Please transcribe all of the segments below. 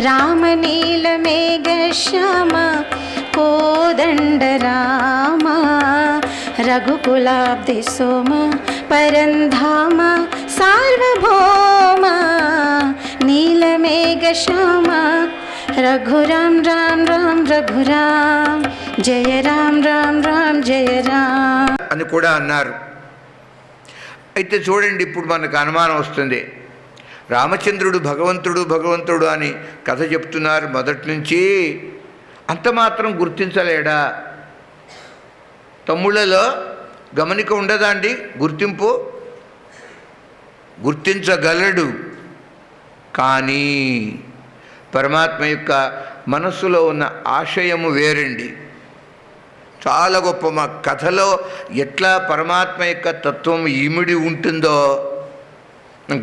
రామనీలమేఘశ్యామ కోదండ రామ రఘుకులాబ్ధి సోమ పరంధామ సార్వభౌమ నీలమేఘశ్యామ రఘురాం రామ్ రామ్ రఘురాం జయ రామ్ రామ్ రామ్ జయ రామ్ అని కూడా అన్నారు. అయితే చూడండి, ఇప్పుడు మనకు అనుమానం వస్తుంది, రామచంద్రుడు భగవంతుడు భగవంతుడు అని కథ చెప్తున్నారు మొదటి నుంచి, అంత మాత్రం గుర్తించలేడా? తమ్ముళ్ళలో గమనిక ఉండదా అండి? గుర్తింపు గుర్తించగలడు, కానీ పరమాత్మ యొక్క మనస్సులో ఉన్న ఆశయము వేరండి. చాలా గొప్ప. మా కథలో ఎట్లా పరమాత్మ యొక్క తత్వం ఇమిడి ఉంటుందో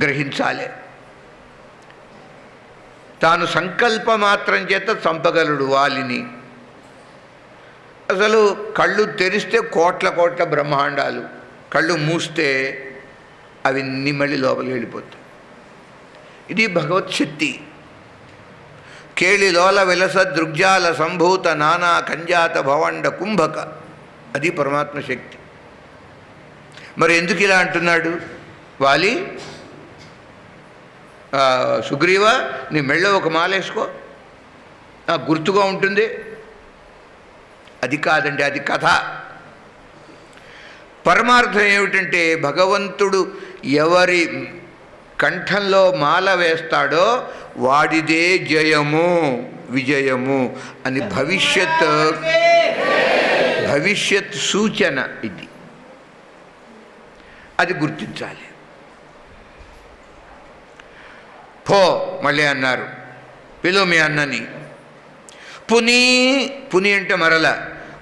గ్రహించాలి. తాను సంకల్ప మాత్రం చేత చంపగలడు వాలిని. అసలు కళ్ళు తెరిస్తే కోట్ల కోట్ల బ్రహ్మాండాలు, కళ్ళు మూస్తే అవి మళ్ళీ లోపలికి వెళ్ళిపోతాయి. ఇది భగవత్ శక్తి. కేళిలోల విలస దృగ్జాల సంభూత నానా కంజాత భవండ కుంభక, అది పరమాత్మ శక్తి. మరి ఎందుకు ఇలా అంటున్నాడు వాలి? సుగ్రీవ, నీ మెళ్ళో ఒక మాలేసుకో, నాకు గుర్తుగా ఉంటుంది. అది కాదండి, అది కథ. పరమార్థం ఏమిటంటే, భగవంతుడు ఎవరి కంఠంలో మాల వేస్తాడో వాడిదే జయము విజయము అని భవిష్యత్ సూచన ఇది. అది గుర్తించాలి. పో మళ్ళీ అన్నారు, పిలువు మీ అన్నని. పుని అంటే మరల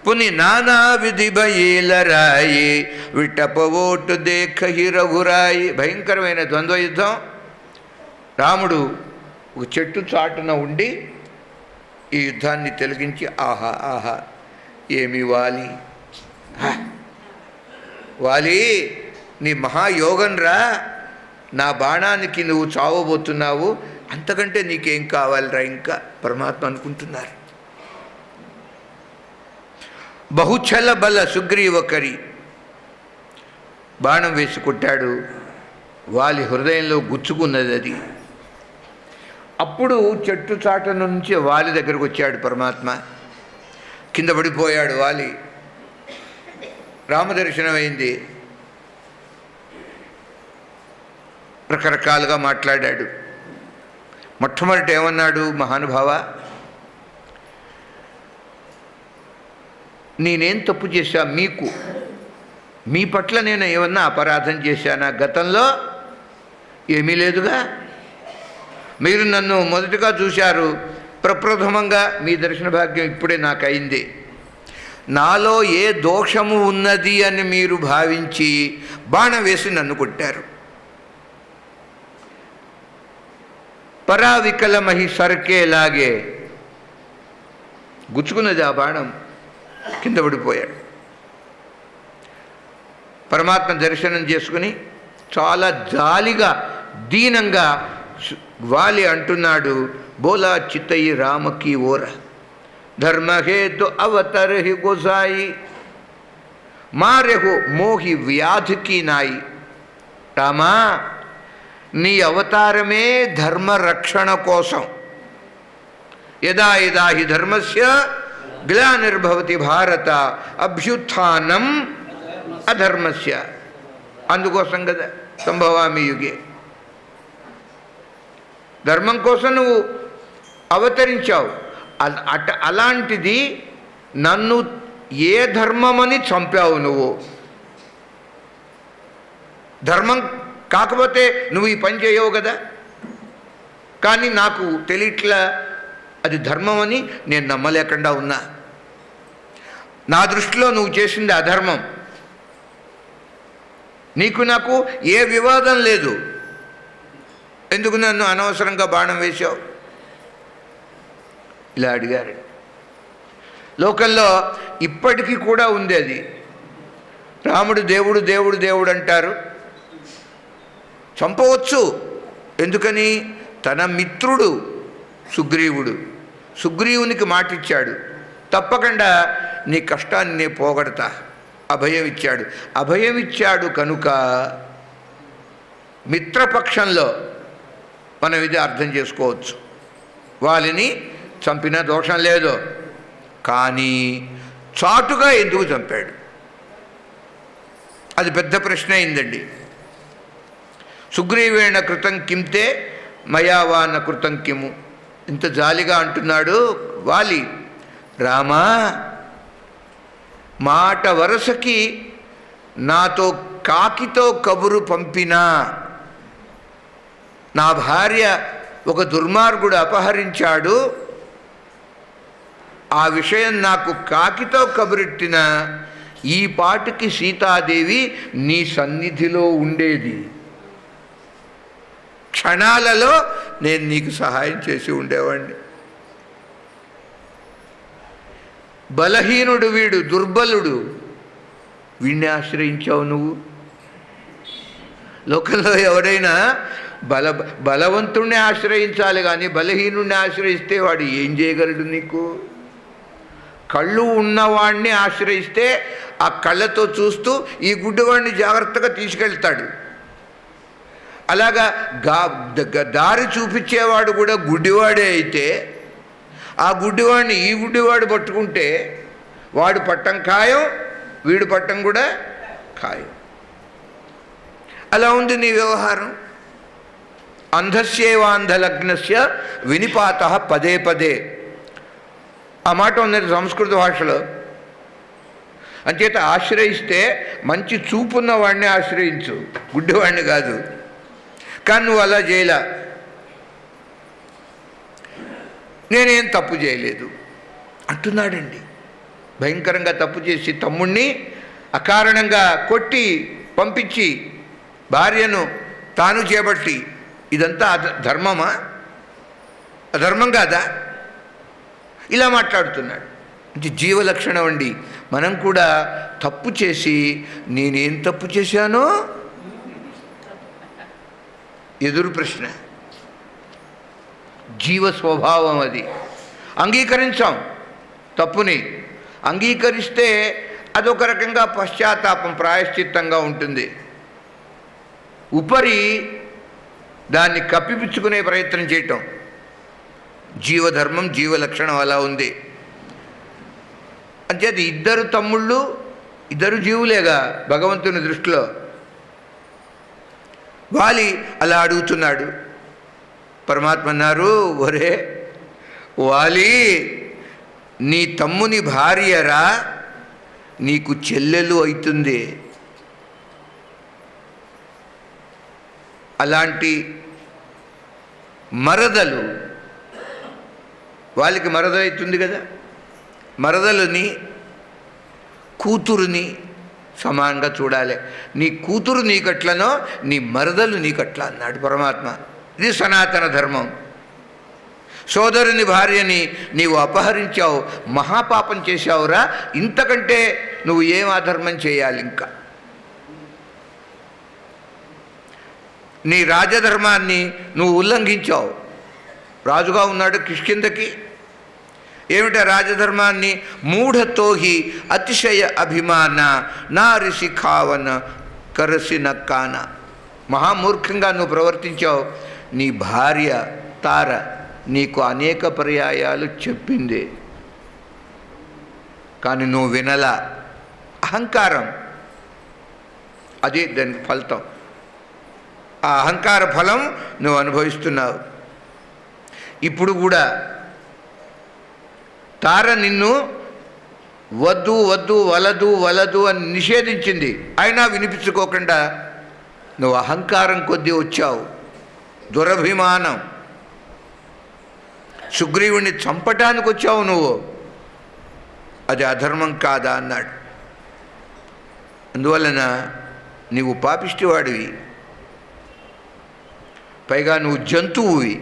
పుని నానా విధి బయలరాయి విట్టపవోటు దేఖహి రఘురాయి. భయంకరమైన ద్వంద్వ యుద్ధం. రాముడు ఒక చెట్టు చాటున ఉండి ఈ యుద్ధాన్ని తిలకించి, ఆహా ఆహా ఏమి వాలి, వాలి నీ మహాయోగం రా, నా బాణానికి నువ్వు చావబోతున్నావు, అంతకంటే నీకేం కావాలిరా ఇంకా పరమాత్మ అనుకుంటున్నారు. బహుచల బల సుగ్రీవకరి బాణం వేసి కొట్టాడు. వాలి హృదయంలో గుచ్చుకున్నది అది. అప్పుడు చెట్టు చాట నుంచి వాలి దగ్గరకు వచ్చాడు పరమాత్మ. కింద పడిపోయాడు వాలి. రామదర్శనమైంది. రకరకాలుగా మాట్లాడాడు. మొట్టమొదటి ఏమన్నాడు? మహానుభావ, నేనేం తప్పు చేశా? మీ పట్ల నేను ఏమన్నా అపరాధం చేశానా? గతంలో ఏమీ లేదుగా. మీరు నన్ను మొదటగా చూశారు, ప్రప్రథమంగా మీ దర్శన భాగ్యం ఇప్పుడే నాకు అయింది. నాలో ఏ దోషము ఉన్నది అని మీరు భావించి బాణం వేసి నన్ను కొట్టారు. పరావికలమహి సర్కేలాగే గుచ్చుకున్నది ఆ బాణం. కింద పడిపోయాడు. పరమాత్మ దర్శనం చేసుకుని చాలా జాలిగా దీనంగా వాలి అంటున్నాడు, బోలా చిత్తయి రామకి ఓర ధర్మహేతు అవతరహి గోసాయి మారెహు మోహి వ్యాధికి నాయి. రామా, నీ అవతారమే ధర్మరక్షణ కోసం. యదా యదా హి ధర్మస్య గ్లానిర్భవతి భారత అభ్యుత్థానం అధర్మస్య. అందుకోసం కదా సంభవామి యుగే. ధర్మం కోసం నువ్వు అవతరించావు. అలాంటిది నన్ను ఏ ధర్మమని చంపావు నువ్వు? ధర్మం కాకపోతే నువ్వు ఈ పని చేయవు కదా. కానీ నాకు తెలియట్లా అది ధర్మం అని నేను నమ్మలేకుండా ఉన్నా. నా దృష్టిలో నువ్వు చేసింది అధర్మం. నీకు నాకు ఏ వివాదం లేదు, ఎందుకు నన్ను అనవసరంగా బాణం వేశావు? ఇలా అడిగారు. లోకంలో ఇప్పటికీ కూడా ఉంది అది. రాముడు దేవుడు దేవుడు దేవుడు అంటారు. చంపవచ్చు. ఎందుకని? తన మిత్రుడు సుగ్రీవునికి మాటిచ్చాడు, తప్పకుండా నీ కష్టాన్ని నే పోగొడతా, అభయం ఇచ్చాడు. అభయం ఇచ్చాడు కనుక మిత్రపక్షంలో మనం ఇది అర్థం చేసుకోవచ్చు. వాళ్ళని చంపిన దోషం లేదు, కానీ చాటుగా ఎందుకు చంపాడు? అది పెద్ద ప్రశ్న అయిందండి. సుగ్రీవేణ కృతం కింతే మయావాన కృతం కిము. ఇంత జాలిగా అంటున్నాడు వాలి, రామా మాట వరసకి నాతో కాకితో కబురు పంపినా నా భార్య ఒక దుర్మార్గుడు అపహరించాడు, ఆ విషయం నాకు కాకితో కబురెట్టిన ఈ పాటికి సీతాదేవి నీ సన్నిధిలో ఉండేది, క్షణాలలో నేను నీకు సహాయం చేసి ఉండేవాడిని. బలహీనుడు వీడు, దుర్బలుడు, వీడిని ఆశ్రయించావు నువ్వు. లోకంలో ఎవరైనా బలవంతుణ్ణి ఆశ్రయించాలి, కానీ బలహీనుణ్ణి ఆశ్రయిస్తే వాడు ఏం చేయగలడు నీకు? కళ్ళు ఉన్నవాడిని ఆశ్రయిస్తే ఆ కళ్ళతో చూస్తూ ఈ గుడ్డివాడిని జాగ్రత్తగా తీసుకెళ్తాడు. అలాగా దారి చూపించేవాడు కూడా గుడ్డివాడే అయితే ఆ గుడ్డివాడిని ఈ గుడ్డివాడు పట్టుకుంటే వాడు పట్టం ఖాయం, వీడు పట్టం కూడా ఖాయం. అలా ఉంది నీ వ్యవహారం. అంధస్యేవాంధలగ్నస్య వినిపాత పదే పదే. ఆ మాట ఉన్నది సంస్కృత భాషలో. అంచేత ఆశ్రయిస్తే మంచి చూపున్న వాడిని ఆశ్రయించు, గుడ్డివాడిని కాదు. కానీ నువ్వు అలా చేయలా. నేనేం తప్పు చేయలేదు అంటున్నాడండి. భయంకరంగా తప్పు చేసి తమ్ముణ్ణి అకారణంగా కొట్టి పంపించి భార్యను తాను చేపట్టి, ఇదంతా ధర్మమా? అధర్మం కాదా? ఇలా మాట్లాడుతున్నాడు. ఇది జీవలక్షణం అండి. మనం కూడా తప్పు చేసి నేనేం తప్పు చేశానో ఎదురు ప్రశ్న. జీవ స్వభావం అది. అంగీకరించాం తప్పుని, అంగీకరిస్తే అదొక రకంగా పశ్చాత్తాపం, ప్రాయశ్చిత్తంగా ఉంటుంది. ఉపరి దాన్ని కప్పిపుచ్చుకునే ప్రయత్నం చేయటం జీవధర్మం, జీవలక్షణం అలా ఉంది. అంచేది ఇద్దరు తమ్ముళ్ళు, ఇద్దరు జీవులేగా భగవంతుని దృష్టిలో. వాలి అలా అడుగుతున్నాడు. పరమాత్మ అన్నారు, ఒరే వాలి, నీ తమ్ముని భార్యరా నీకు చెల్లెలు అవుతుంది. అలాంటి మరదలు, వాళ్ళకి మరదలు అవుతుంది కదా, మరదలుని కూతురుని సమానంగా చూడాలి. నీ కూతురు నీకట్లనో నీ మరదలు నీకట్లా అన్నాడు పరమాత్మ. ఇది సనాతన ధర్మం. సోదరుని భార్యని నీవు అపహరించావు, మహాపాపం చేశావురా. ఇంతకంటే నువ్వు ఏం అధర్మం చేయాలి? ఇంకా నీ రాజధర్మాన్ని నువ్వు ఉల్లంఘించావు. రాజుగా ఉన్నాడు కిష్కింధకి. ఏమిటా రాజధర్మాన్ని? మూఢతోహి అతిశయ అభిమాన నారిసి ఖావన కరసి నక్కాన. మహామూర్ఖంగా నువ్వు ప్రవర్తించావు. నీ భార్య తార నీకు అనేక పర్యాయాలు చెప్పింది, కానీ నువ్వు వినలా. అహంకారం, అది దానికి ఫలితం. ఆ అహంకార ఫలం నువ్వు అనుభవిస్తున్నావు. ఇప్పుడు కూడా తార నిన్ను వద్దు వద్దు వలదు వలదు అని నిషేధించింది, అయినా వినిపించుకోకుండా నువ్వు అహంకారం కొద్దీ వచ్చావు. దురభిమానం, సుగ్రీవుణ్ణి చంపటానికి వచ్చావు నువ్వు. అది అధర్మం కాదా అన్నాడు. అందువలన నీవు పాపిష్టివాడివి, పైగా నువ్వు జంతువువి.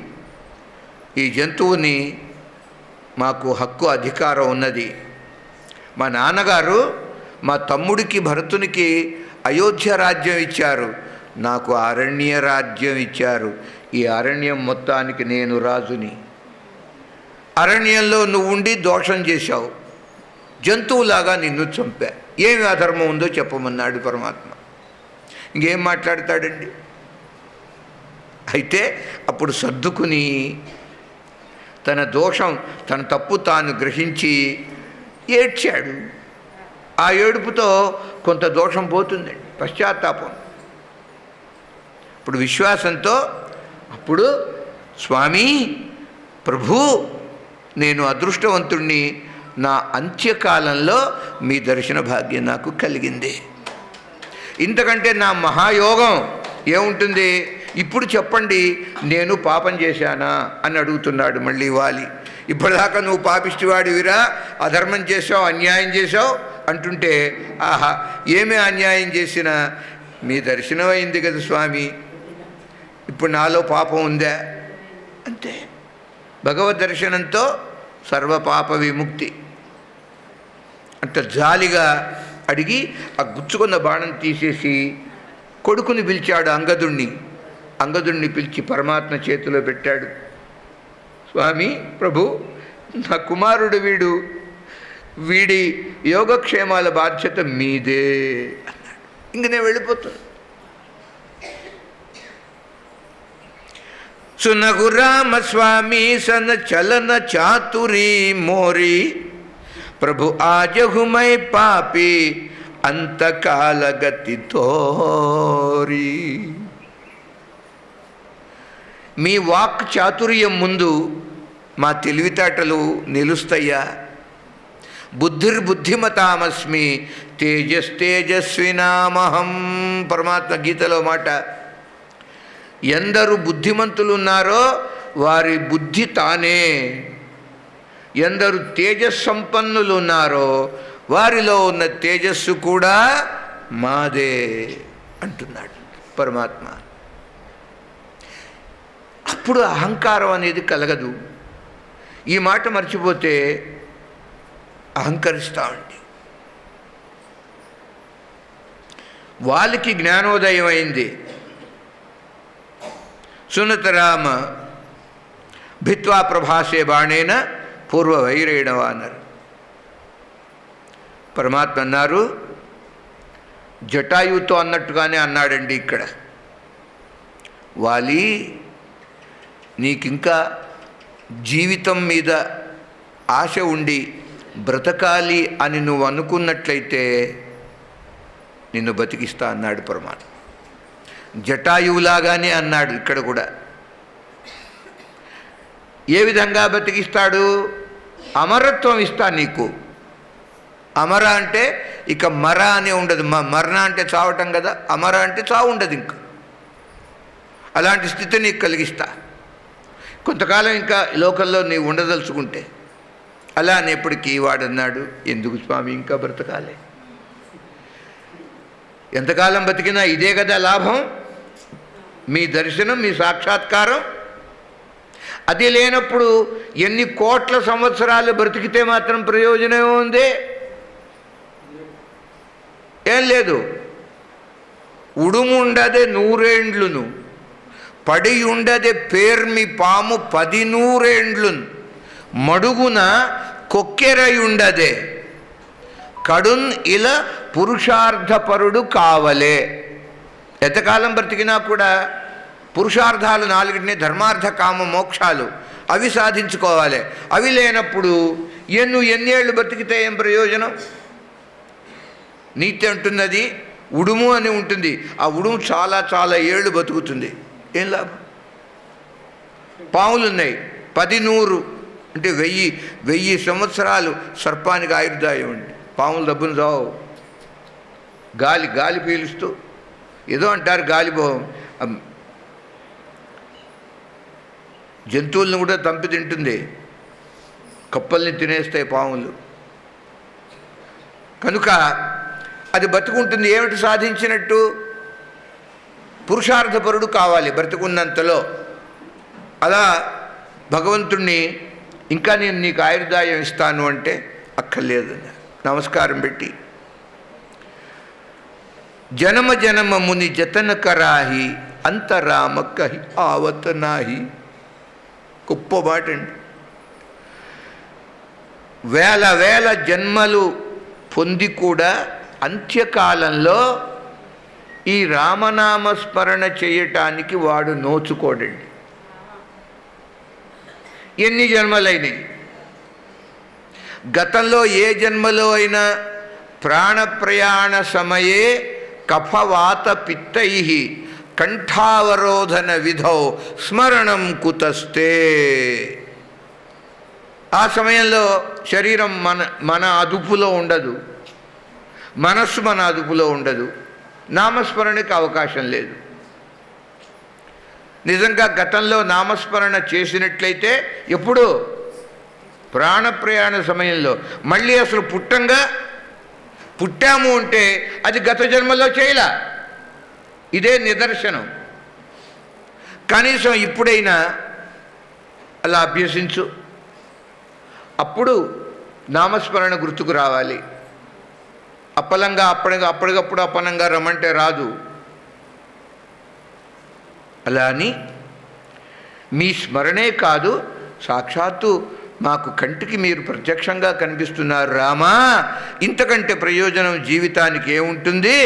ఈ జంతువుని మాకు హక్కు, అధికారం ఉన్నది. మా నాన్నగారు మా తమ్ముడికి భరతునికి అయోధ్య రాజ్యం ఇచ్చారు, నాకు అరణ్య రాజ్యం ఇచ్చారు. ఈ అరణ్యం మొత్తానికి నేను రాజుని. అరణ్యంలో నువ్వు ఉండి దోషం చేశావు, జంతువులాగా నిన్ను చంపా, ఏమి అధర్మం ఉందో చెప్పమన్నాడు పరమాత్మ. ఇంకేం మాట్లాడతాడండి? అయితే అప్పుడు సర్దుకుని తన దోషం, తన తప్పు తాను గ్రహించి ఏడ్చాడు. ఆ ఏడుపుతో కొంత దోషం పోతుందండి, పశ్చాత్తాపం. ఇప్పుడు విశ్వాసంతో అప్పుడు స్వామి ప్రభు, నేను అదృష్టవంతుణ్ణి, నా అంత్యకాలంలో మీ దర్శన భాగ్యం నాకు కలిగింది. ఇంతకంటే నా మహాయోగం ఏముంటుంది? ఇప్పుడు చెప్పండి, నేను పాపం చేశానా అని అడుగుతున్నాడు మళ్ళీ వాలి. ఇప్పటిదాకా నువ్వు పాపిష్టివాడివిరా, అధర్మం చేసావు, అన్యాయం చేసావు అంటుంటే, ఆహా ఏమీ అన్యాయం చేసినా మీ దర్శనం అయింది కదా స్వామి, ఇప్పుడు నాలో పాపం ఉందా? అంతే. భగవద్ దర్శనంతో సర్వపాప విముక్తి. అంత జాలిగా అడిగి ఆ గుచ్చుకున్న బాణం తీసేసి కొడుకుని పిలిచాడు, అంగదుణ్ణి పిలిచి పరమాత్మ చేతిలో పెట్టాడు. స్వామి ప్రభు, నా కుమారుడు వీడి యోగక్షేమాల బాధ్యత మీదే అన్నాడు. ఇంక నేను వెళ్ళిపోతాను. సునగు రామస్వామి సన చలన చాతురీ మోరి ప్రభు ఆజహుమై పాపి అంతకాలగతి తోరి. మీ వాక్ చాతుర్యం ముందు మా తెలివితేటలు నిలుస్తయ్యా. బుద్ధిర్బుద్ధిమతామస్మి తేజస్తేజస్వినామహం. పరమాత్మ గీతలో మాట. ఎందరు బుద్ధిమంతులు ఉన్నారో వారి బుద్ధి తానే, ఎందరు తేజస్సంపన్నులు ఉన్నారో వారిలో ఉన్న తేజస్సు కూడా మాదే అంటున్నాడు పరమాత్మ. అప్పుడు అహంకారం అనేది కలగదు. ఈ మాట మర్చిపోతే అహంకరిస్తామండి. వాళ్ళకి జ్ఞానోదయం అయింది. సునతరామ భిత్వా ప్రభాసే బాణేన పూర్వ వైరేణవ అన్నారు. పరమాత్మ అన్నారు, జటాయుతో అన్నట్టుగానే అన్నాడండి ఇక్కడ. వాలి, నీకింకా జీవితం మీద ఆశ ఉండి బ్రతకాలి అని నువ్వు అనుకున్నట్లయితే నిన్ను బతికిస్తా అన్నాడు పరమాత్మ. జటాయువులాగానే అన్నాడు ఇక్కడ కూడా. ఏ విధంగా బతికిస్తాడు? అమరత్వం ఇస్తా నీకు. అమర అంటే ఇక మర అనే ఉండదు. మరణ అంటే చావటం కదా, అమర అంటే చావు ఉండదు ఇంకా. అలాంటి స్థితి నీకు కలిగిస్తా. కొంతకాలం ఇంకా లోకల్లో నీవు ఉండదలుచుకుంటే. అలా అనేప్పటికీ వాడన్నాడు, ఎందుకు స్వామి ఇంకా బ్రతకాలి? ఎంతకాలం బతికినా ఇదే కదా లాభం, మీ దర్శనం, మీ సాక్షాత్కారం. అది లేనప్పుడు ఎన్ని కోట్ల సంవత్సరాలు బ్రతికితే మాత్రం ప్రయోజనం ఉంది? ఏం లేదు. ఉడుముండదే 100 ఏండ్లును, పడి ఉండదే పేర్మి పాము 10 ఏండ్లును, మడుగున కొక్కెరై ఉండదే కడున్ ఇలా పురుషార్థపరుడు కావలే. ఎంతకాలం బ్రతికినా కూడా పురుషార్థాలు 4 ధర్మార్థ కామ మోక్షాలు అవి సాధించుకోవాలి. అవి లేనప్పుడు ఎన్నేళ్ళు బ్రతికితే ఏం ప్రయోజనం? నీతి అంటున్నది ఉడుము అని ఉంటుంది. ఆ ఉడుము చాలా చాలా ఏళ్ళు బతుకుతుంది, ఏం లాభం? పాములు ఉన్నాయి 10 అంటే 1000 సంవత్సరాలు. సర్పానికి ఆయుర్దాయం అండి. పాములు దబ్బును చావు. గాలి పీలుస్తూ ఏదో అంటారు గాలి జంతువులను కూడా తంపి తింటుంది, కప్పల్ని తినేస్తాయి పాములు. కనుక అది బతుకుంటుంది. ఏమిటి సాధించినట్టు? పురుషార్థపరుడు కావాలి బ్రతుకున్నంతలో. అలా భగవంతుణ్ణి ఇంకా నేను నీకు ఆయుర్దాయం ఇస్తాను అంటే అక్కర్లేదన్న నమస్కారం పెట్టి, జనమ జనమ ముని జతన కరాహి అంతరామ కహి ఆవత నాహి. గొప్ప మాట అండి. వేల వేల జన్మలు పొంది కూడా అంత్యకాలంలో ఈ రామనామస్మరణ చేయటానికి వాడు నోచుకోడండి. ఎన్ని జన్మలైనవి, గతంలో ఏ జన్మలో అయినా ప్రాణప్రయాణ సమయే కఫవాత పిత్తై కంఠావరోధన విధౌ స్మరణం కుతస్తే. ఆ సమయంలో శరీరం మన అదుపులో ఉండదు, మనస్సు మన అదుపులో ఉండదు, నామస్మరణకి అవకాశం లేదు. నిజంగా గతంలో నామస్మరణ చేసినట్లయితే ఎప్పుడు ప్రాణప్రయాణ సమయంలో, మళ్ళీ అసలు పుట్టాము అంటే అది గత జన్మలో చేయలా. ఇదే నిదర్శనం. కనీసం ఇప్పుడైనా అలా అభ్యసించు, అప్పుడు నామస్మరణ గుర్తుకు రావాలి. అప్పలంగా అప్పటికప్పుడు అప్పనంగా రమ్మంటే రాదు. అలా అని మీ స్మరణే కాదు, సాక్షాత్తు మాకు కంటికి మీరు ప్రత్యక్షంగా కనిపిస్తున్నారు రామా, ఇంతకంటే ప్రయోజనం జీవితానికి ఏముంటుంది,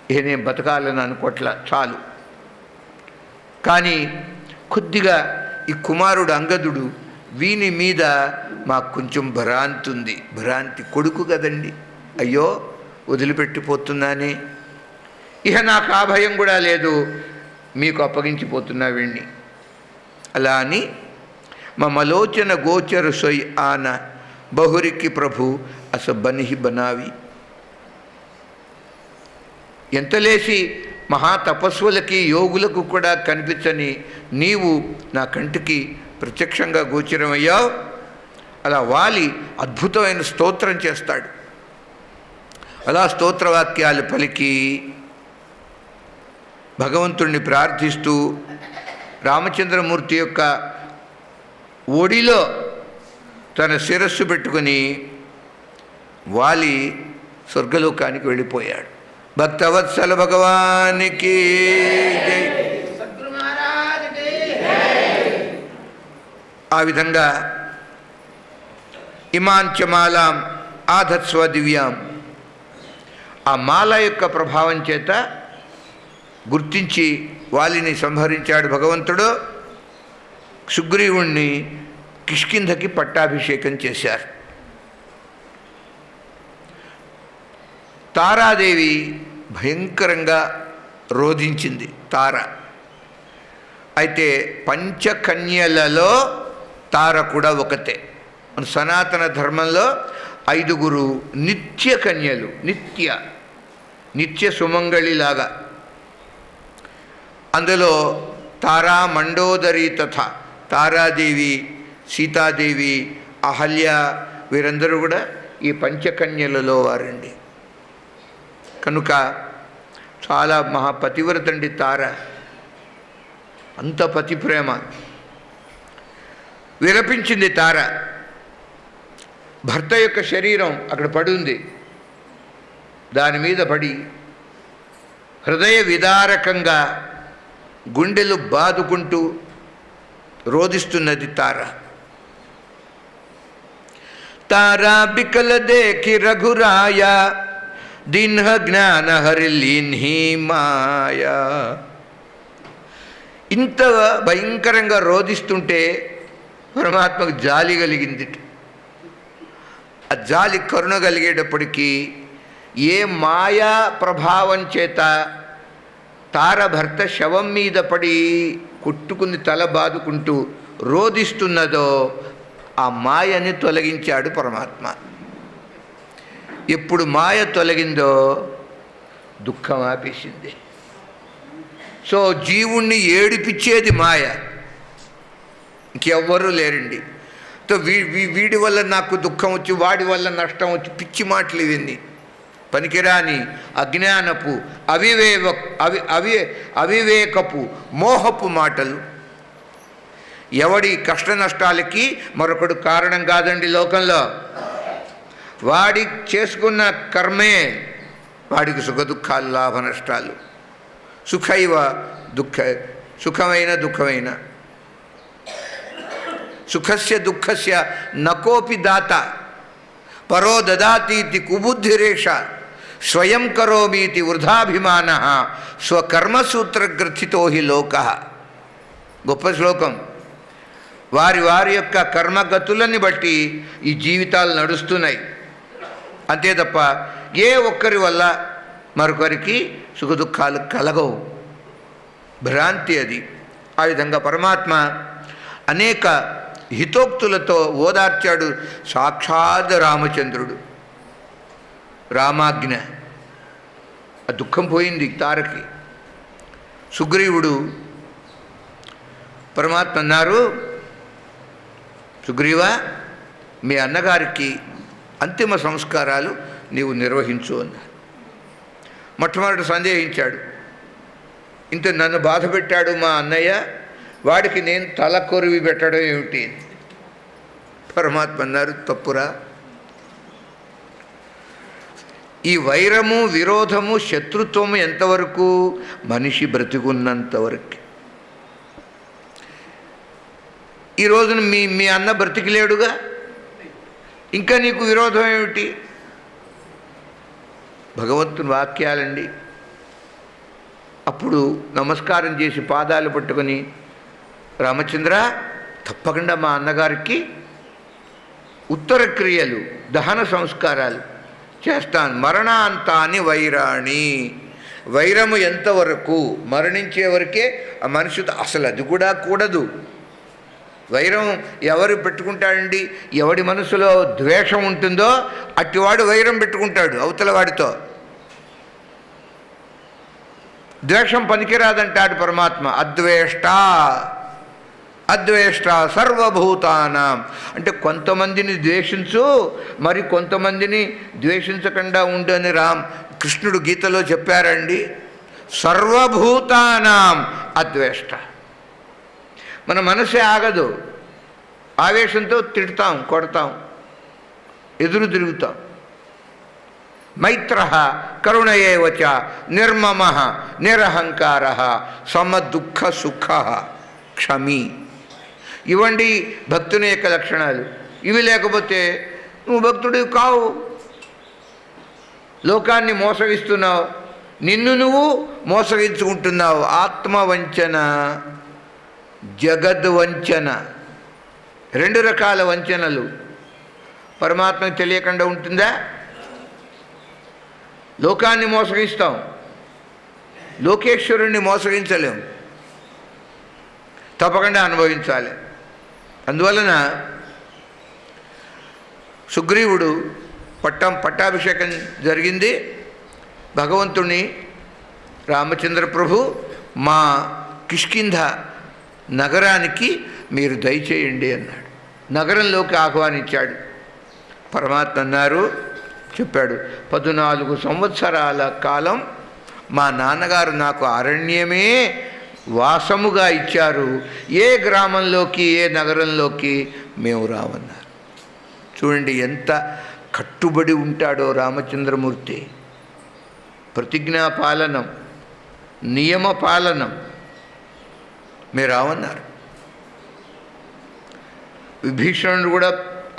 నేను బతకాలని అనుకోట్ల చాలు. కానీ కొద్దిగా ఈ కుమారుడు అంగదుడు, వీని మీద మాకు కొంచెం భ్రాంతి ఉంది. భ్రాంతి, కొడుకు కదండి, అయ్యో వదిలిపెట్టిపోతున్నానే, ఇక నాకు ఆ భయం కూడా లేదు, మీకు అప్పగించిపోతున్నా వీణ్ణి. అలా అని మమలోచన గోచర సొయ్ ఆన బహురికి ప్రభు అస బనిహి బనావి. ఎంత లేచి మహాతపస్సులకి యోగులకు కూడా కనిపించని నీవు నా కంటికి ప్రత్యక్షంగా గోచరమయ్యావు. అలా వాలి అద్భుతమైన స్తోత్రం చేస్తాడు. అలా స్తోత్రవాక్యాలు పలికి భగవంతుణ్ణి ప్రార్థిస్తూ రామచంద్రమూర్తి యొక్క ఒడిలో తన శిరస్సు పెట్టుకుని వాలి స్వర్గలోకానికి వెళ్ళిపోయాడు. భక్తవత్సల భగవానికి జై. ఆ విధంగా ఇమాంచమాలాం ఆధత్స్వ దివ్యాం, ఆ మాల యొక్క ప్రభావం చేత గుర్తించి వాలిని సంహరించాడు భగవంతుడు. సుగ్రీవుణ్ణి కిష్కింధకి పట్టాభిషేకం చేశారు. తారాదేవి భయంకరంగా రోధించింది. తార అయితే పంచకన్యలలో తార కూడా ఒకతే. మన సనాతన ధర్మంలో 5 నిత్య కన్యలు, నిత్య సుమంగళిలాగా. అందులో తారా మండోదరి తథ తారాదేవి, సీతాదేవి, అహల్య, వీరందరూ కూడా ఈ పంచకన్యలలో వారండి. కనుక చాలా మహాపతివ్రతండి తార. అంత పతి ప్రేమ. విలపించింది తార. భర్త యొక్క శరీరం అక్కడ పడుంది, దాని మీద పడి హృదయ విదారకంగా గుండెలు బాదుకుంటూ రోధిస్తున్నది తార. తారా బికల దేఖి రఘురాయ దీన్హ జ్ఞాన హరిలీన్హి మాయా. ఇంత భయంకరంగా రోధిస్తుంటే పరమాత్మకు జాలి కలిగింది. ఆ జాలి కరుణ కలిగేటప్పటికీ ఏ మాయా ప్రభావం చేత తార భర్త శవం మీద పడి కొట్టుకుని తల బాదుకుంటూ రోధిస్తున్నదో ఆ మాయని తొలగించాడు పరమాత్మ. ఎప్పుడు మాయ తొలగిందో దుఃఖం ఆపేసింది. సో జీవుణ్ణి ఏడిపించేది మాయ, ఇంకెవ్వరూ లేరండి. సో వీడి వల్ల నాకు దుఃఖం వచ్చి, వాడి వల్ల నష్టం వచ్చి, పిచ్చి మాటలు ఇవన్నీ పనికిరాని అజ్ఞానపు అవివేకపు మోహపు మాటలు. ఎవడి కష్ట నష్టాలకి మరొకడు కారణం కాదండి లోకంలో. వాడి చేసుకున్న కర్మే వాడికి సుఖ దుఃఖాలు, లాభ నష్టాలు. సుఖైవ దుఃఖమైన దుఃఖమైన. సుఖస్య దుఃఖస్య నకోపి దాత పరో దదాతీతి కుబుద్ధిరేష స్వయం కరోమీతి వృధాభిమాన స్వకర్మసూత్రగ్రథితో హి లోక. గొప్ప శ్లోకం. వారి వారి యొక్క కర్మగతులని బట్టి ఈ జీవితాలు నడుస్తున్నాయి. అంతే తప్ప ఏ ఒక్కరి వల్ల మరొకరికి సుఖదుఖాలు కలగవు. భ్రాంతి అది. ఆ విధంగా పరమాత్మ అనేక హితోక్తులతో ఓదార్చాడు. సాక్షాత్ రామచంద్రుడు. రామాజ్ఞ. ఆ దుఃఖం పోయింది తారకి. సుగ్రీవుడు పరమాత్మ అన్నారు, సుగ్రీవా, మీ అన్నగారికి అంతిమ సంస్కారాలు నీవు నిర్వహించు అన్నారు. మొట్టమొదటి సందేహించాడు. ఇంత నన్ను బాధ పెట్టాడు మా అన్నయ్య, వాడికి నేను తల కొరివి పెట్టడం ఏమిటి? పరమాత్మ అన్నారు, తప్పురా. ఈ వైరము, విరోధము, శత్రుత్వము ఎంతవరకు? మనిషి బ్రతికున్నంతవరకు. ఈ రోజున మీ అన్న బ్రతికిలేడుగా, ఇంకా నీకు విరోధం ఏమిటి? భగవంతుని వాక్యాలండి. అప్పుడు నమస్కారం చేసి పాదాలు పట్టుకొని, రామచంద్ర, తప్పకుండా మా అన్నగారికి ఉత్తర క్రియలు, దహన సంస్కారాలు చేస్తాను. మరణాంతాని వైరాణి. వైరము ఎంతవరకు? మరణించే వరకే ఆ మనిషితో. అసలు అది కూడా కూడదు. వైరం ఎవరు పెట్టుకుంటాడండి? ఎవడి మనసులో ద్వేషం ఉంటుందో అట్టివాడు వైరం పెట్టుకుంటాడు అవతల వాడితో. ద్వేషం పనికిరాదంటాడు పరమాత్మ. అద్వేష్ట అద్వేష్ట సర్వభూతానాం. అంటే కొంతమందిని ద్వేషించు, మరి కొంతమందిని ద్వేషించకుండా ఉండు అని కృష్ణుడు గీతలో చెప్పారండి. సర్వభూతానాం అద్వేష్ట. మన మనసే ఆగదు. ఆవేశంతో తిడతాం, కొడతాం, ఎదురు తిరుగుతాం. మైత్ర కరుణయేవచ నిర్మమ నిరహంకార సమదుఃఖ సుఖ క్షమి. ఇవండి భక్తుని యొక్క లక్షణాలు. ఇవి లేకపోతే నువ్వు భక్తుడివి కావు. లోకాన్ని మోసగిస్తున్నావు, నిన్ను నువ్వు మోసగించుకుంటున్నావు. ఆత్మవంచన, జగద్వంచన, రెండు రకాల వంచనలు. పరమాత్మకు తెలియకుండా ఉంటుందా? లోకాన్ని మోసగిస్తాం, లోకేశ్వరుణ్ణి మోసగించలేం. తప్పకుండా అనుభవించాలి. అందువలన సుగ్రీవుడు పట్టాభిషేకం జరిగింది. భగవంతుని రామచంద్ర ప్రభు మా కిష్కింధ నగరానికి మీరు దయచేయండి అన్నాడు. నగరంలోకి ఆహ్వానించాడు. పరమాత్మ అన్నారు, చెప్పాడు, 14 సంవత్సరాల కాలం మా నాన్నగారు నాకు అరణ్యమే వాసముగా ఇచ్చారు. ఏ గ్రామంలోకి, ఏ నగరంలోకి మేము రామన్నారు. చూడండి ఎంత కట్టుబడి ఉంటాడో రామచంద్రమూర్తి. ప్రతిజ్ఞాపాలనం, నియమ పాలనం. మీరు రావన్నారు. విభీషణుడు కూడా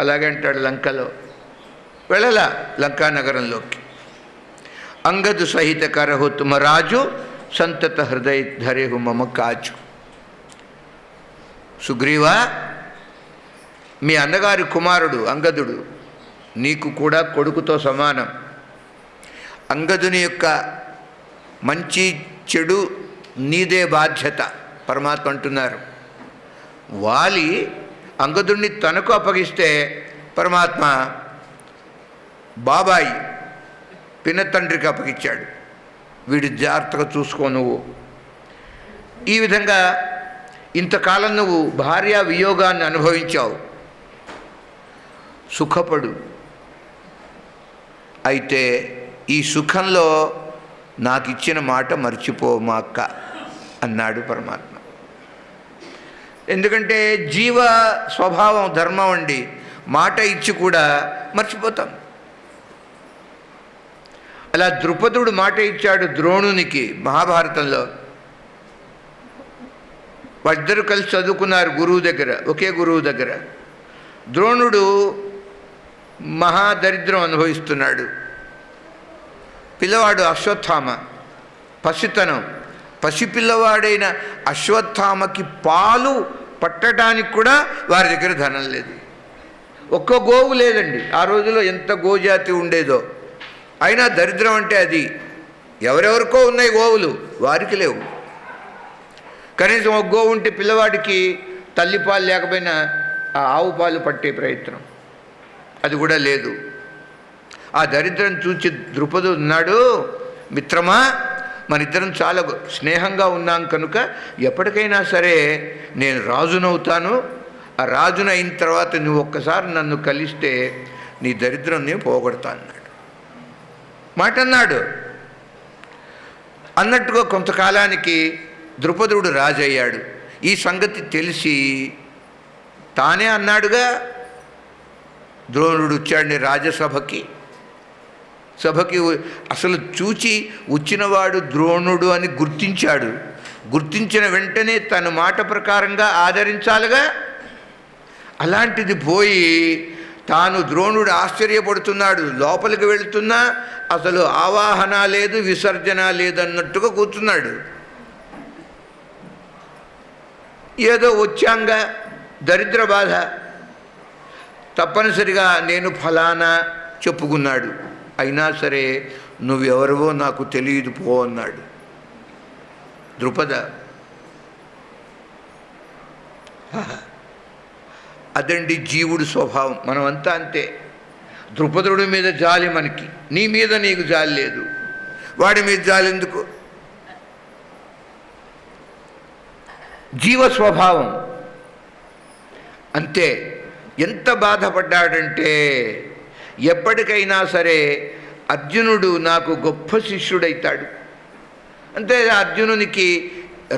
అలాగే అంటాడు. లంకలో వెళ్ళలా, లంకానగరంలోకి. అంగదు సహిత కరహు తుమ రాజు సంతత హృదయ ధరేహు మమ కాజు. సుగ్రీవా, మీ అన్నగారి కుమారుడు అంగదుడు నీకు కూడా కొడుకుతో సమానం. అంగదుని యొక్క మంచి చెడు నీదే బాధ్యత పరమాత్మ అంటున్నారు. వాలి అంగదుడిని తనకు అప్పగిస్తే పరమాత్మ బాబాయి పినతండ్రికి అప్పగించాడు. వీడి జాగ్రత్తగా చూసుకో నువ్వు. ఈ విధంగా ఇంతకాలం నువ్వు భార్యా వియోగాన్ని అనుభవించావు, సుఖపడు. అయితే ఈ సుఖంలో నాకు ఇచ్చిన మాట మర్చిపో మా అక్క అన్నాడు పరమాత్మ. ఎందుకంటే జీవ స్వభావం, ధర్మం అండి. మాట ఇచ్చి కూడా మర్చిపోతాం. అలా ద్రుపదుడు మాట ఇచ్చాడు ద్రోణునికి మహాభారతంలో. వాళ్ళిద్దరూ కలిసి చదువుకున్నారు గురువు దగ్గర, ఒకే గురువు దగ్గర. ద్రోణుడు మహాదరిద్రం అనుభవిస్తున్నాడు. పిల్లవాడు అశ్వత్థామ, పసితనం. పసిపిల్లవాడైన అశ్వత్థామకి పాలు పట్టడానికి కూడా వారి దగ్గర ధనం లేదు. ఒక్క గోవు లేదండి. ఆ రోజుల్లో ఎంత గోజాతి ఉండేదో. అయినా దరిద్రం అంటే అది. ఎవరెవరికో ఉన్నాయి గోవులు, వారికి లేవు. కనీసం ఒక గోవు ఉంటే పిల్లవాడికి తల్లిపాలు లేకపోయినా ఆ ఆవు పాలు పట్టే ప్రయత్నం, అది కూడా లేదు. ఆ దరిద్రం చూచి ద్రుపదుడు ఉన్నాడు, మిత్రమా మన ఇద్దరం చాలా స్నేహంగా ఉన్నాం కనుక ఎప్పటికైనా సరే నేను రాజునవుతాను. ఆ రాజును అయిన తర్వాత నువ్వు ఒక్కసారి నన్ను కలిస్తే నీ దరిద్రం నేను పోగొడతా అన్నాడు. మాట అన్నాడు. అన్నట్టుగా కొంతకాలానికి ద్రుపదుడు రాజయ్యాడు. ఈ సంగతి తెలిసి తానే అన్నాడుగా, ద్రోణుడు వచ్చాడు రాజసభకి. సభకి అసలు చూచి వచ్చినవాడు ద్రోణుడు అని గుర్తించాడు. గుర్తించిన వెంటనే తన మాట ప్రకారంగా ఆదరించాలిగా. అలాంటిది పోయి తాను ద్రోణుడు ఆశ్చర్యపడుతున్నాడు. లోపలికి వెళుతున్నా అసలు ఆవాహన లేదు, విసర్జన లేదన్నట్టుగా కూర్చున్నాడు. ఏదో వచ్చాంగా దరిద్ర బాధ, తప్పనిసరిగా నేను ఫలానా చెప్పుకున్నాడు. అయినా సరే నువ్వెవరివో నాకు తెలియదు పో అన్నాడు. ద్రుపద అదండి జీవుడు స్వభావం. మనమంతా అంతే. ద్రుపదుడి మీద జాలి మనకి, నీ మీద నీకు జాలి లేదు. వాడి మీద జాలి ఎందుకు? జీవ స్వభావం అంతే. ఎంత బాధపడ్డాడంటే ఎప్పటికైనా సరే అర్జునుడు నాకు గొప్ప శిష్యుడైతాడు. అంతే. అర్జునునికి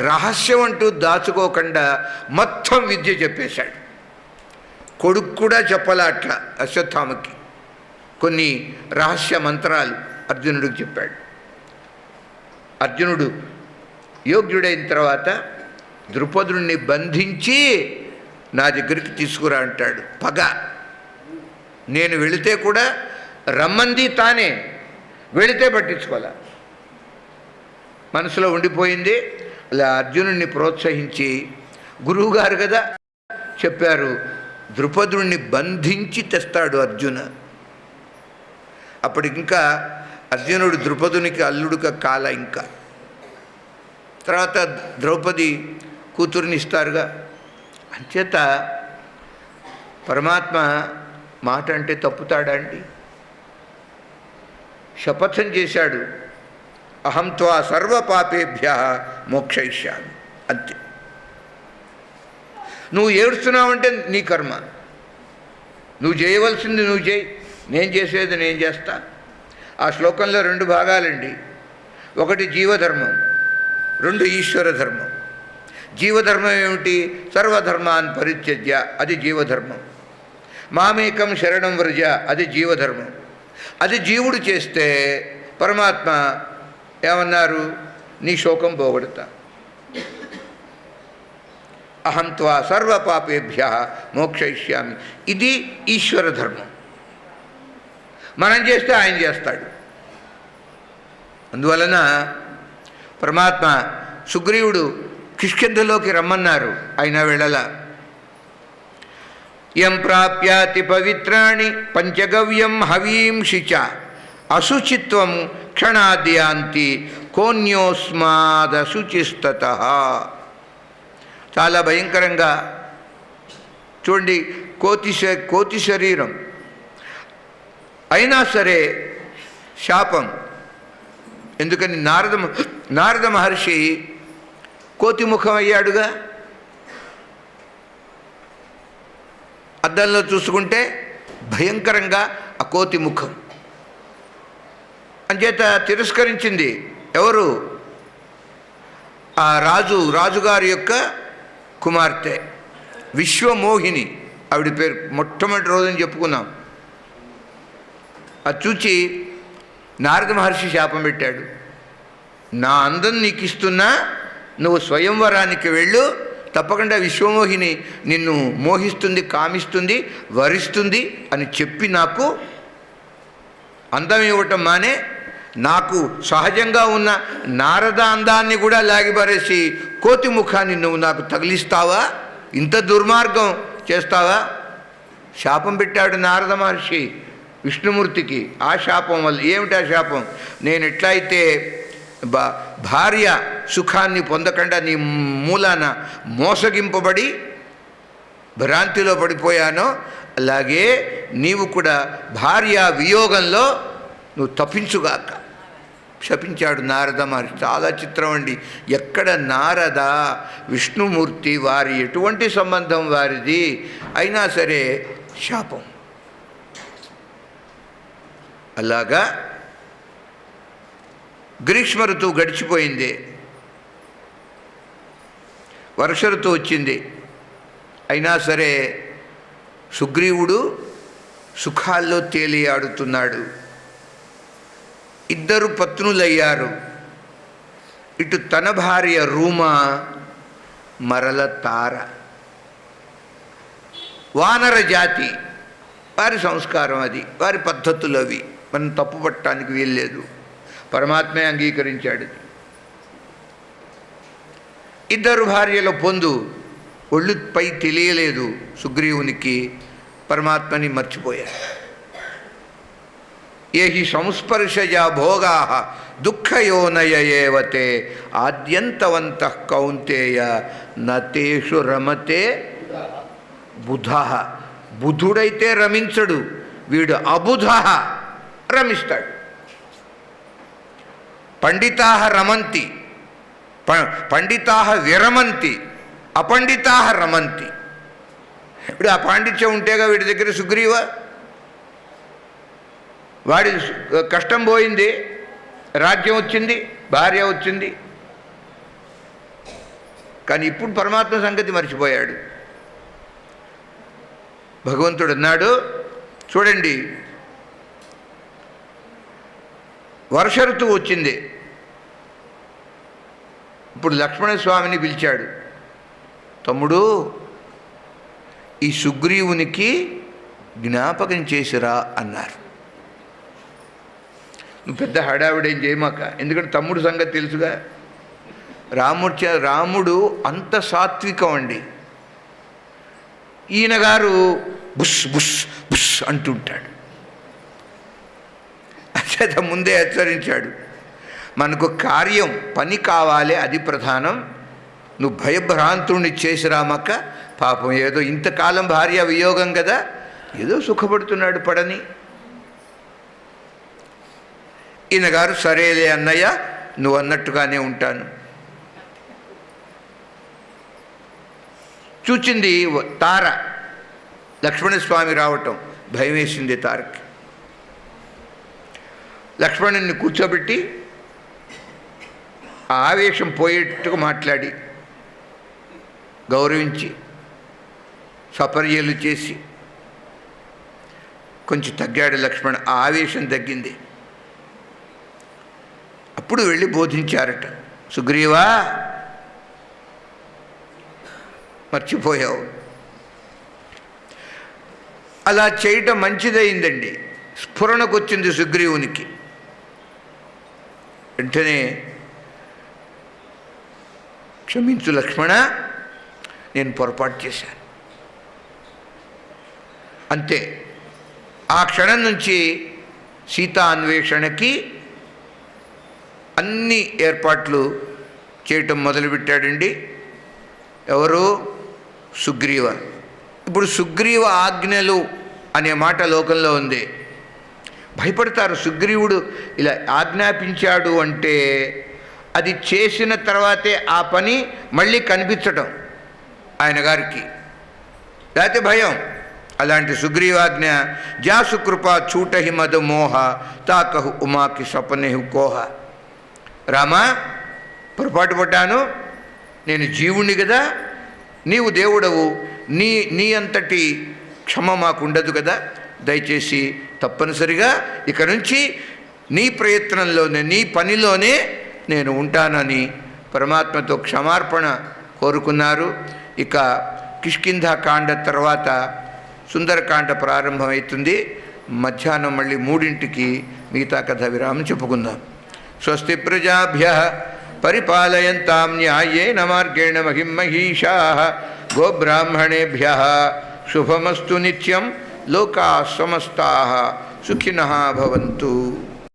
రహస్యం అంటూ దాచుకోకుండా మొత్తం విద్య చెప్పేశాడు. కొడుకు కూడా చెప్పాల అట్లా. అశ్వత్థామకి కొన్ని రహస్య మంత్రాలు అర్జునుడికి చెప్పాడు. అర్జునుడు యోగ్యుడైన తర్వాత ద్రుపదుడిని బంధించి నా దగ్గరికి తీసుకురా అంటాడు. పగ. నేను వెళితే కూడా రమ్మంది తానే, వెళితే పట్టించుకోలే, మనసులో ఉండిపోయింది. అలా అర్జునుడిని ప్రోత్సహించి, గురువుగారు కదా చెప్పారు, ద్రుపదుడిని బంధించి తెస్తాడు అర్జున. అప్పటికింకా అర్జునుడు ద్రుపదునికి అల్లుడుగా కాల. ఇంకా తర్వాత ద్రౌపది కూతురుని ఇస్తారుగా. అంచేత పరమాత్మ మాట అంటే తప్పుతాడా అండి? శపథం చేశాడు, అహం త్వా సర్వ పాపేభ్య మోక్షయిష్యామి. అంతే. నువ్వు ఏడుస్తున్నావంటే నీ కర్మ, నువ్వు చేయవలసింది నువ్వు చేయి, నేను చేసేది నేను చేస్తా. ఆ శ్లోకంలో 2 భాగాలండి. ఒకటి జీవధర్మం, 2 ఈశ్వర ధర్మం. జీవధర్మం ఏమిటి? సర్వధర్మాన్ పరిత్యజ్య, అది జీవధర్మం. మామేకం శరణం వ్రజ, అది జీవధర్మం. అది జీవుడు చేస్తే పరమాత్మ ఏమన్నారు? నీ శోకం పోగొడతా. అహం త్వా సర్వ పాపేభ్య మోక్షయిష్యామి. ఇది ఈశ్వర ధర్మం. మనం చేస్తే ఆయన చేస్తాడు. అందువలన పరమాత్మ సుగ్రీవుడు కిష్కింధలోకి రమ్మన్నారు, అయినా వెళ్ళలా. యం ప్రాప్యాతి పవిత్రాణి పంచగవ్యం హవీంషి చ అశుచిత్వం క్షణాద్యాంతి కోన్యోస్మాదశుచిస్తతః. చాలా భయంకరంగా చూడండి. కోతి శరీరం అయినా సరే శాపం. ఎందుకని? నారద మహర్షి కోతి ముఖం అయ్యాడుగా. అద్దంలో చూసుకుంటే భయంకరంగా ఆ కోతి ముఖం. అంచేత తిరస్కరించింది ఎవరు? ఆ రాజుగారి యొక్క కుమార్తె విశ్వమోహిని. ఆవిడ పేరు మొట్టమొదటి రోజుని చెప్పుకున్నాం. అది చూచి నారద మహర్షి శాపం పెట్టాడు, నా అందం నీకు ఇస్తున్నా, నువ్వు స్వయంవరానికి వెళ్ళు, తప్పకుండా విశ్వమోహిని నిన్ను మోహిస్తుంది, కామిస్తుంది, వరిస్తుంది అని చెప్పి నాకు అందం ఇవ్వటం మానే నాకు సహజంగా ఉన్న నారద అందాన్ని కూడా లాగిపారేసి కోతి ముఖాన్ని నువ్వు నాకు తగిలిస్తావా? ఇంత దుర్మార్గం చేస్తావా? శాపం పెట్టాడు నారద మహర్షి విష్ణుమూర్తికి. ఆ శాపం వల్ల ఏమిటి ఆ శాపం? నేను ఎట్లయితే భార్య సుఖాన్ని పొందకుండా నీ మూలాన మోసగింపబడి భ్రాంతిలో పడిపోయానో అలాగే నీవు కూడా భార్య వియోగంలో నువ్వు తప్పించుగాక శపించాడు నారద మహర్షి. చాలా చిత్రం అండి. ఎక్కడ నారద విష్ణుమూర్తి వారి ఎటువంటి సంబంధం వారిది అయినా సరే శాపం. అలాగా గ్రీష్మ ఋతువు గడిచిపోయింది, వర్ష ఋతువు వచ్చింది. అయినా సరే సుగ్రీవుడు సుఖాల్లో తేలియాడుతున్నాడు. ఇద్దరు పత్నులయ్యారు. ఇటు తన భార్య రూమ, మరల తార. వానర జాతి, వారి సంస్కారం అది, వారి పద్ధతులు అవి. మనం తప్పు పట్టడానికి వీల్లేదు. పరమాత్మే అంగీకరించాడు. ఇద్దరు భార్యల పొందు ఒళ్ళుపై తెలియలేదు సుగ్రీవునికి. పరమాత్మని మర్చిపోయారు. ఏహి సంస్పర్శజా భోగా దుఃఖయోనయ ఏవతే ఆద్యంతవంతః కౌంతేయ నతేషు రమతే బుధ. బుధుడైతే రమించడు, వీడు అబుధ రమిస్తాడు. పండితా రమంతి, పండితా విరమంతి, అపండితా రమంతి. ఇప్పుడు ఆ పాండిత్యం ఉంటేగా వీడి దగ్గర సుగ్రీవ. వాడి కష్టం పోయింది, రాజ్యం వచ్చింది, భార్య వచ్చింది. కానీ ఇప్పుడు పరమాత్మ సంగతి మర్చిపోయాడు. భగవంతుడు అన్నాడు, చూడండి వర్ష ఋతువు వచ్చింది. ఇప్పుడు లక్ష్మణస్వామిని పిలిచాడు. తమ్ముడు, ఈ సుగ్రీవునికి జ్ఞాపకం చేసిరా అన్నారు. నువ్వు పెద్ద హడావిడేం చేయమాక, ఎందుకంటే తమ్ముడు సంగతి తెలుసుగా. రాముడు అంత సాత్వికం అండి. ఈయన గారు బుస్ బుస్ బుస్ అంటుంటాడు. అచేత ముందే హెచ్చరించాడు, మనకు కార్యం పని కావాలి, అది ప్రధానం. నువ్వు భయభ్రాంతుణ్ణి చేసిరామక్క. పాపం ఏదో ఇంతకాలం భార్య వియోగం కదా, ఏదో సుఖపడుతున్నాడు, పడని. ఈయన గారు సరేలే అన్నయ్య, నువ్వు అన్నట్టుగానే ఉంటాను. చూచింది తార, లక్ష్మణస్వామి రావటం. భయం వేసింది తారకి. లక్ష్మణుని కూర్చోబెట్టి ఆ ఆవేశం పోయేట్టుగా మాట్లాడి గౌరవించి సపర్యలు చేసి కొంచెం తగ్గాడు లక్ష్మణ. ఆ ఆవేశం తగ్గింది. అప్పుడు వెళ్ళి బోధించారట, సుగ్రీవా మర్చిపోయావు. అలా చేయటం మంచిదైందండి. స్ఫురణకు వచ్చింది సుగ్రీవునికి. వెంటనే క్షమించు లక్ష్మణ, నేను పొరపాటు చేశాను అంతే. ఆ క్షణం నుంచి సీతా అన్వేషణకి అన్ని ఏర్పాట్లు చేయటం మొదలుపెట్టాడండి. ఎవరు? సుగ్రీవ. ఇప్పుడు సుగ్రీవ ఆజ్ఞలు అనే మాట లోకంలో ఉంది. భయపడతారు. సుగ్రీవుడు ఇలా ఆజ్ఞాపించాడు అంటే అది చేసిన తర్వాతే ఆ పని మళ్ళీ కనిపించటం ఆయన గారికి, లేకపోతే భయం. అలాంటి సుగ్రీవాజ్ఞ జాసు కృప చూటహి మద మోహ తాకహు ఉమాకి సపనేహు కోహ. రామా, పొరపాటు పడ్డాను, నేను జీవుణ్ణి కదా, నీవు దేవుడవు, నీ అంతటి క్షమ మాకుండదు కదా, దయచేసి తప్పనిసరిగా ఇక నుంచి నీ ప్రయత్నంలోనే, నీ పనిలోనే నేను ఉంటానని పరమాత్మతో క్షమార్పణ కోరుకున్నారు. ఇక కిష్కింధాకాండ తర్వాత సుందరకాండ ప్రారంభమవుతుంది. మధ్యాహ్నం మళ్ళీ 3ంటికి మిగతా కథ విరామం చెప్పుకుందాం. స్వస్తి ప్రజాభ్యః పరిపాలయంతాం న్యాయేన మార్గేణ మహిమహీషాః గోబ్రాహ్మణేభ్యः శుభమస్తు నిత్యం. లోకాः సమస్తాः సుఖినः భవంతు.